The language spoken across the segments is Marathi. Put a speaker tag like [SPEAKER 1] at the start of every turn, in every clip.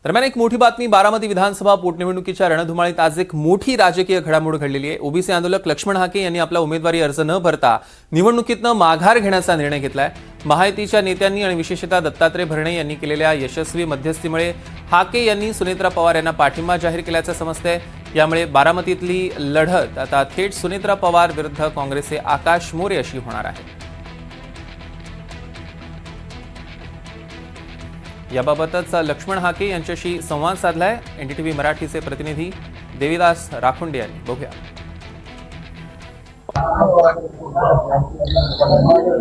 [SPEAKER 1] दरम्यान एक मोठी बातमी, बारामती विधानसभा पोटनिवडणुकीच्या रणधुमाळीत आज एक मोठी राजकीय घडामोड घडलेली आहे। ओबीसी आंदोलक लक्ष्मण हाके यांनी आपला उमेदवारी अर्ज न भरता निवडणुकीतनं माघार घेण्याचा निर्णय घेतलाय। महायुतीच्या नेत्यांनी आणि विशेषतः दत्तात्रय भरणे यांनी केलेल्या यशस्वी मध्यस्थीमुळे हाके यांनी सुनेत्रा पवार यांना पाठिंबा जाहीर केल्याचं समजतंय। यामुळे बारामतीतली लढत आता थेट सुनेत्रा पवार विरुद्ध काँग्रेसचे आकाश मोरे अशी होणार आहे। याबाबतच लक्ष्मण हाके यांच्याशी संवाद साधलाय एनडीटीव्ही मराठीचे प्रतिनिधी देविदास राखुंडे यांनी। बघूया।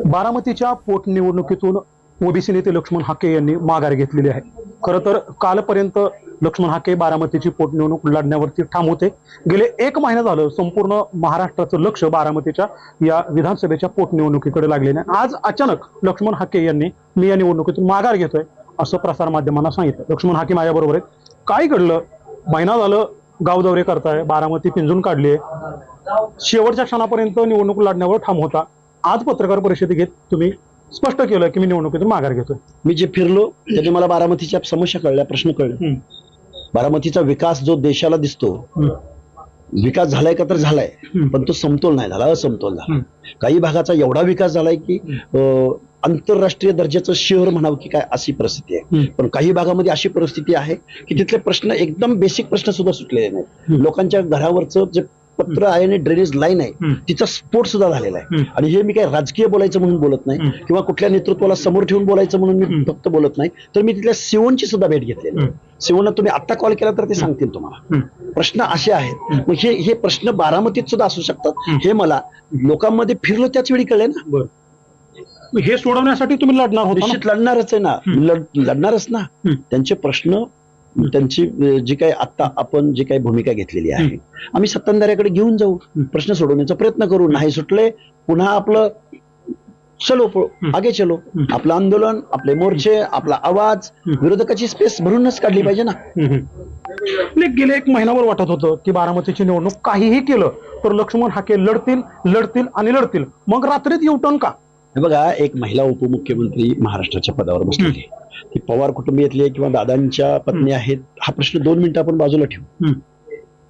[SPEAKER 2] बारामतीच्या पोटनिवडणुकीतून ओबीसी नेते लक्ष्मण हाके यांनी माघार घेतलेली आहे। खरं तर कालपर्यंत लक्ष्मण हाके बारामतीची पोटनिवडणूक लढण्यावरती ठाम होते। गेले 1 महिना झालं संपूर्ण महाराष्ट्राचं लक्ष बारामतीच्या या विधानसभेच्या पोटनिवडणुकीकडे लागलेलं आहे। आज अचानक लक्ष्मण हाके यांनी मी या निवडणुकीतून माघार घेतोय असं प्रसार माध्यमांना सांगितलं। लक्ष्मण हाके माझ्याबरोबर आहेत। काय घडलं? महिना झालं गाव दौरे करताय, बारामती पिंजून काढली आहे, शेवटच्या क्षणापर्यंत निवडणूक लढण्यावर ठाम होता। आज पत्रकार परिषदेत घेत तुम्ही स्पष्ट केलं की मी निवडणुकीतून माघार घेतोय।
[SPEAKER 3] मी जे फिरलो त्याने मला बारामतीच्या समस्या कळल्या, प्रश्न कळले। बारामतीचा विकास जो देशाला दिसतो, विकास झालाय का तर झालाय, पण तो समतोल नाही झाला, असमतोल झाला। काही भागाचा एवढा विकास झालाय की आंतरराष्ट्रीय दर्जाचं शहर म्हणावं की काय अशी परिस्थिती आहे। पण काही भागामध्ये अशी परिस्थिती आहे की तिथले प्रश्न एकदम बेसिक प्रश्न सुद्धा सुटलेले नाहीत। लोकांच्या घरावरचं जे पत्र आहे आणि ड्रेनेज लाईन आहे तिचा स्फोट सुद्धा झालेला आहे। आणि हे मी काय राजकीय बोलायचं म्हणून बोलत नाही किंवा कुठल्या नेतृत्वाला समोर ठेवून बोलायचं म्हणून मी फक्त बोलत नाही, तर मी तिथल्या सिवनची सुद्धा भेट घेतलेली आहे। सिवनला तुम्ही आता कॉल केला तर ते सांगतील तुम्हाला। प्रश्न असे आहेत, मग हे प्रश्न बारामतीत सुद्धा असू शकतात हे मला लोकांमध्ये फिरलो त्याच वेळी कळले ना।
[SPEAKER 2] हे सोडवण्यासाठी तुम्ही लढणार होता?
[SPEAKER 3] निश्चित लढणारच आहे ना, लढणारच ना। त्यांचे प्रश्न, त्यांची जी काही आता आपण जी काही भूमिका घेतलेली आहे, आम्ही सत्ताधाऱ्याकडे घेऊन जाऊ, प्रश्न सोडवण्याचा प्रयत्न करू। नाही सुटले पुन्हा आपलं चलो आगे चलो, आपलं आंदोलन, आपले मोर्चे, आपला आवाज विरोधकाची स्पेस भरूनच काढली पाहिजे ना।
[SPEAKER 2] गेले 1 महिनाभर वाटत होतं की बारामतीची निवडणूक काहीही केलं तर लक्ष्मण हाके लढतील आणि लढतील, मग रात्रीत येऊटन का?
[SPEAKER 3] हे बघा, एक महिला उपमुख्यमंत्री महाराष्ट्राच्या पदावर बसलेली, ती पवार कुटुंबियातली किंवा दादांच्या पत्नी आहेत, हा प्रश्न 2 मिनिटं आपण बाजूला ठेवू।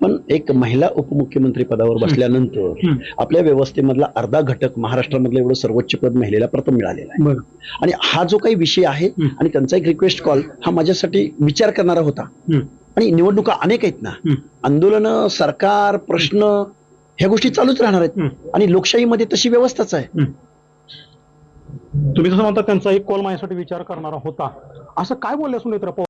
[SPEAKER 3] पण एक महिला उपमुख्यमंत्री पदावर बसल्यानंतर आपल्या व्यवस्थेमधला अर्धा घटक महाराष्ट्रामधलं एवढं सर्वोच्च पद महिलेला प्रथम मिळालेला आहे। आणि हा जो काही विषय आहे आणि त्यांचा एक रिक्वेस्ट कॉल हा माझ्यासाठी विचार करणारा होता। आणि निवडणुका अनेक आहेत ना, आंदोलन, सरकार, प्रश्न, ह्या गोष्टी चालूच राहणार आहेत आणि लोकशाहीमध्ये तशी व्यवस्थाच आहे।
[SPEAKER 2] तुम्ही जसं म्हणता त्यांचा एक कॉल माझ्यासाठी विचार करणारा होता, असं काय बोलल्या सुनेत्रा पवार?